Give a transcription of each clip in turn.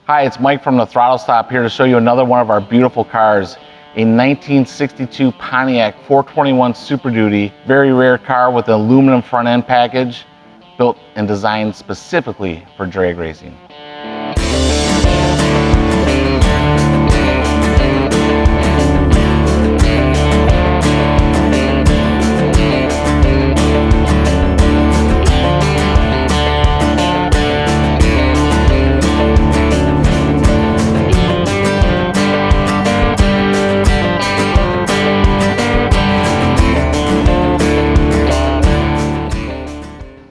Hi, it's Mike from the Throttle Stop here to show you another one of our beautiful cars, a 1962 Pontiac 421 Super Duty. Very rare car with an aluminum front end package, built and designed specifically for drag racing.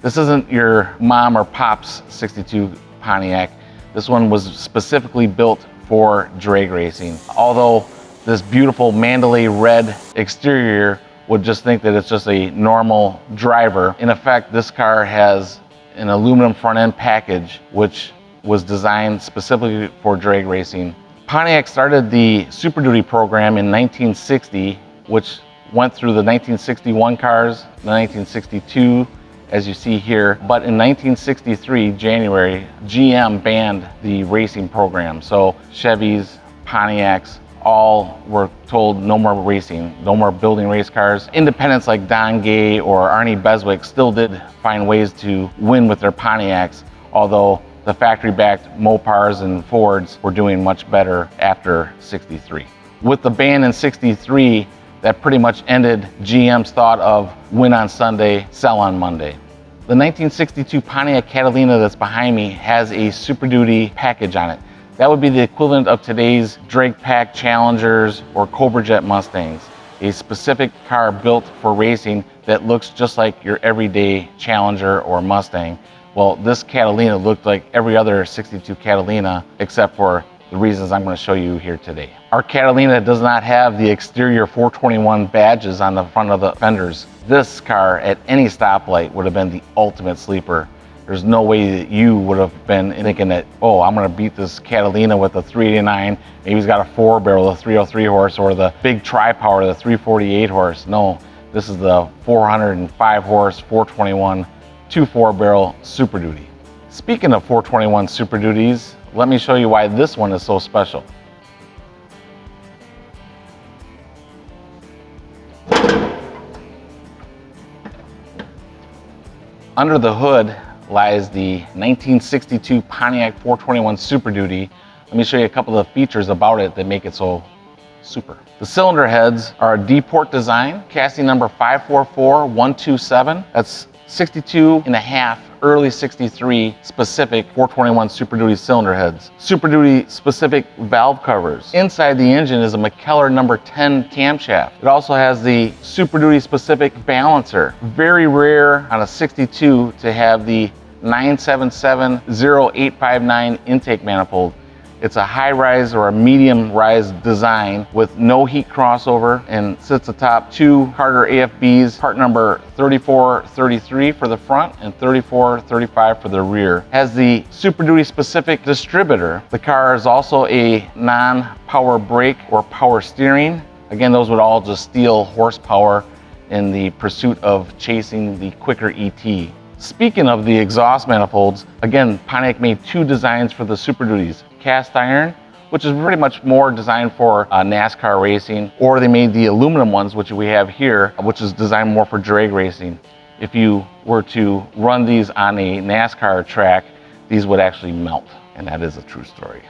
This isn't your mom or pop's 62 Pontiac. This one was specifically built for drag racing. Although this beautiful Mandalay red exterior would just think that it's just a normal driver. In effect, this car has an aluminum front end package which was designed specifically for drag racing. Pontiac started the SuperDuty program in 1960, which went through the 1961 cars, the 1962, as you see here. But in 1963, January, GM banned the racing program. So Chevys, Pontiacs, all were told no more racing, no more building race cars. Independents like Don Gay or Arnie Beswick still did find ways to win with their Pontiacs, although the factory-backed Mopars and Fords were doing much better after 63. With the ban in 63, that pretty much ended GM's thought of win on Sunday, sell on Monday. The 1962 Pontiac Catalina that's behind me has a Super Duty package on it. That would be the equivalent of today's drag pack Challengers or Cobra Jet Mustangs. A specific car built for racing that looks just like your everyday Challenger or Mustang. Well, this Catalina looked like every other 62 Catalina except for the reasons I'm going to show you here today. Our Catalina does not have the exterior 421 badges on the front of the fenders. This car at any stoplight would have been the ultimate sleeper. There's no way that you would have been thinking that, oh, I'm going to beat this Catalina with a 389. Maybe he's got a 4-barrel, the 303 horse, or the big tri-power, the 348 horse. No, this is the 405 horse, 421, 2.4-barrel Super Duty. Speaking of 421 Super Duties, let me show you why this one is so special. Under the hood lies the 1962 Pontiac 421 Super Duty. Let me show you a couple of features about it that make it so super. The cylinder heads are a D-port design, chassis number 544127. That's 62 and a half early 63 specific 421 Super Duty cylinder heads. Super Duty specific valve covers. Inside the engine is a McKellar number 10 camshaft. It also has the Super Duty specific balancer. Very rare on a 62 to have the 9770859 intake manifold. It's a high-rise or a medium-rise design with no heat crossover and sits atop two Carter AFBs, part number 3433 for the front and 3435 for the rear. Has the Super Duty specific distributor. The car is also a non-power brake or power steering. Again, those would all just steal horsepower in the pursuit of chasing the quicker ET. Speaking of the exhaust manifolds, again, Pontiac made two designs for the Super Duties. Cast iron, which is pretty much more designed for NASCAR racing, or they made the aluminum ones, which we have here, which is designed more for drag racing. If you were to run these on a NASCAR track, these would actually melt, and that is a true story.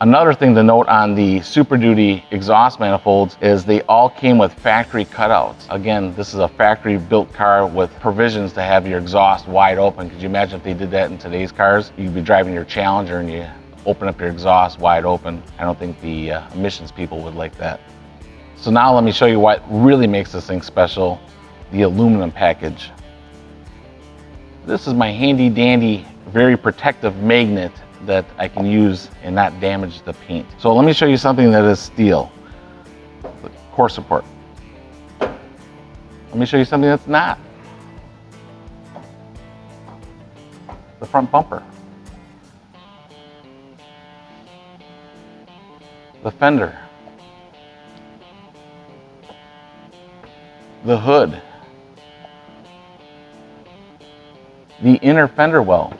Another thing to note on the Super Duty exhaust manifolds is they all came with factory cutouts. Again, this is a factory built car with provisions to have your exhaust wide open. Could you imagine if they did that in today's cars? You'd be driving your Challenger and you open up your exhaust wide open. I don't think the emissions people would like that. So now let me show you what really makes this thing special, the aluminum package. This is my handy dandy, very protective magnet that I can use and not damage the paint. So let me show you something that is steel, the core support. Let me show you something that's not. The front bumper. The fender, the hood, the inner fender well.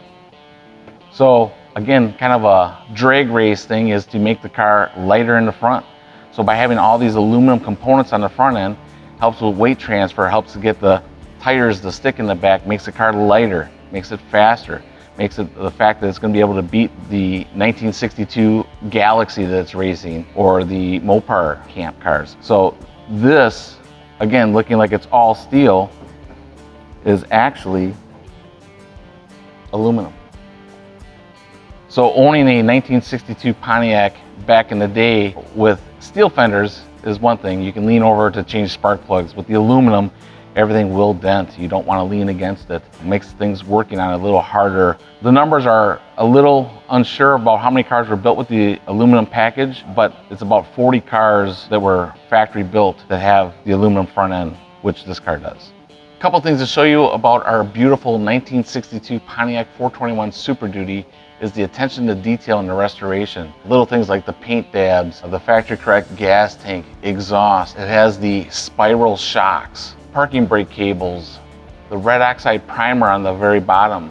So again, kind of a drag race thing, is to make the car lighter in the front. So by having all these aluminum components on the front end, helps with weight transfer, helps to get the tires to stick in the back, makes the car lighter, makes it faster, makes it the fact that it's going to be able to beat the 1962 Galaxy that it's racing, or the Mopar camp cars. So this, again, looking like it's all steel, is actually aluminum. So owning a 1962 Pontiac back in the day with steel fenders is one thing. You can lean over to change spark plugs. With the aluminum, everything will dent. You don't want to lean against it. It makes things working on it a little harder. The numbers are a little unsure about how many cars were built with the aluminum package, but it's about 40 cars that were factory built that have the aluminum front end, which this car does. A couple things to show you about our beautiful 1962 Pontiac 421 Super Duty is the attention to detail and the restoration. Little things like the paint dabs, the factory correct gas tank, exhaust. It has the spiral shocks, parking brake cables, the red oxide primer on the very bottom,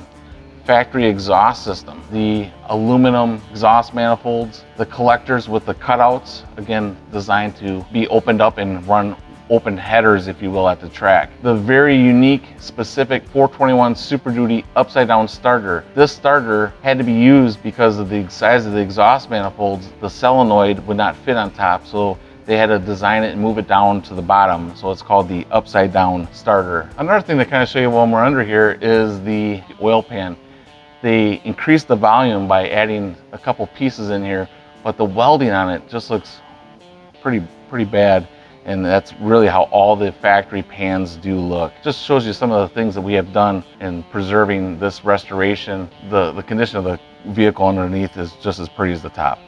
factory exhaust system, the aluminum exhaust manifolds, the collectors with the cutouts, again designed to be opened up and run open headers, if you will, at the track. The very unique, specific 421 Super Duty upside down starter. This starter had to be used because of the size of the exhaust manifolds. The solenoid would not fit on top, so they had to design it and move it down to the bottom. So it's called the upside down starter. Another thing to kind of show you while we're under here is the oil pan. They increased the volume by adding a couple pieces in here, but the welding on it just looks pretty bad. And that's really how all the factory pans do look. Just shows you some of the things that we have done in preserving this restoration. The condition of the vehicle underneath is just as pretty as the top.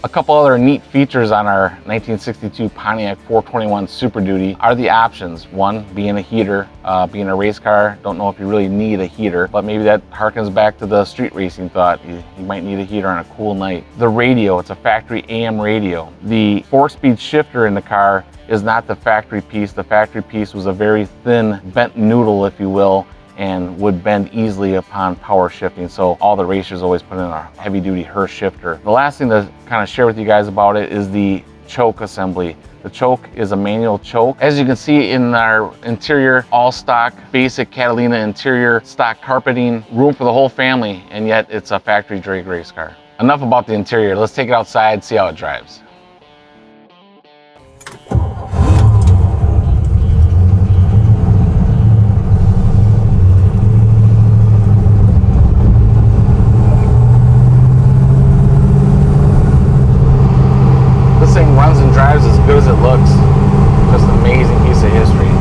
A couple other neat features on our 1962 Pontiac 421 Super Duty are the options. One, being a heater, being a race car, don't know if you really need a heater, but maybe that harkens back to the street racing thought. You might need a heater on a cool night. The radio, it's a factory AM radio. The 4-speed shifter in the car is not the factory piece. The factory piece was a very thin, bent noodle, if you will, and would bend easily upon power shifting. So all the racers always put in a heavy duty Hurst shifter. The last thing to kind of share with you guys about it is the choke assembly. The choke is a manual choke. As you can see in our interior, all stock, basic Catalina interior, stock carpeting, room for the whole family, and yet it's a factory drag race car. Enough about the interior. Let's take it outside, see how it drives. Runs and drives as good as it looks. Just an amazing piece of history.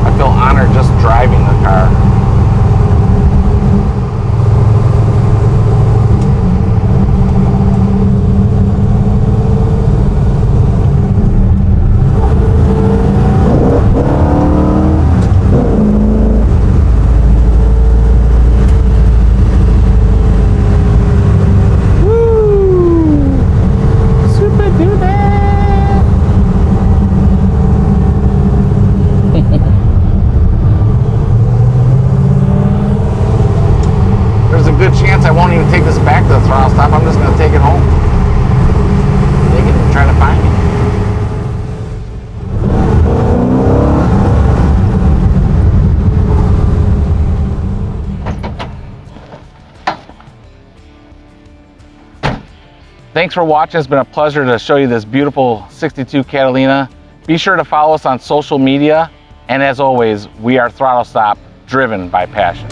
I feel honored just driving the car. I won't even take this back to the throttle stop. I'm just going to take it home. Take it and try to find me. Thanks for watching. It's been a pleasure to show you this beautiful 62 Catalina. Be sure to follow us on social media. And as always, we are Throttle Stop, driven by passion.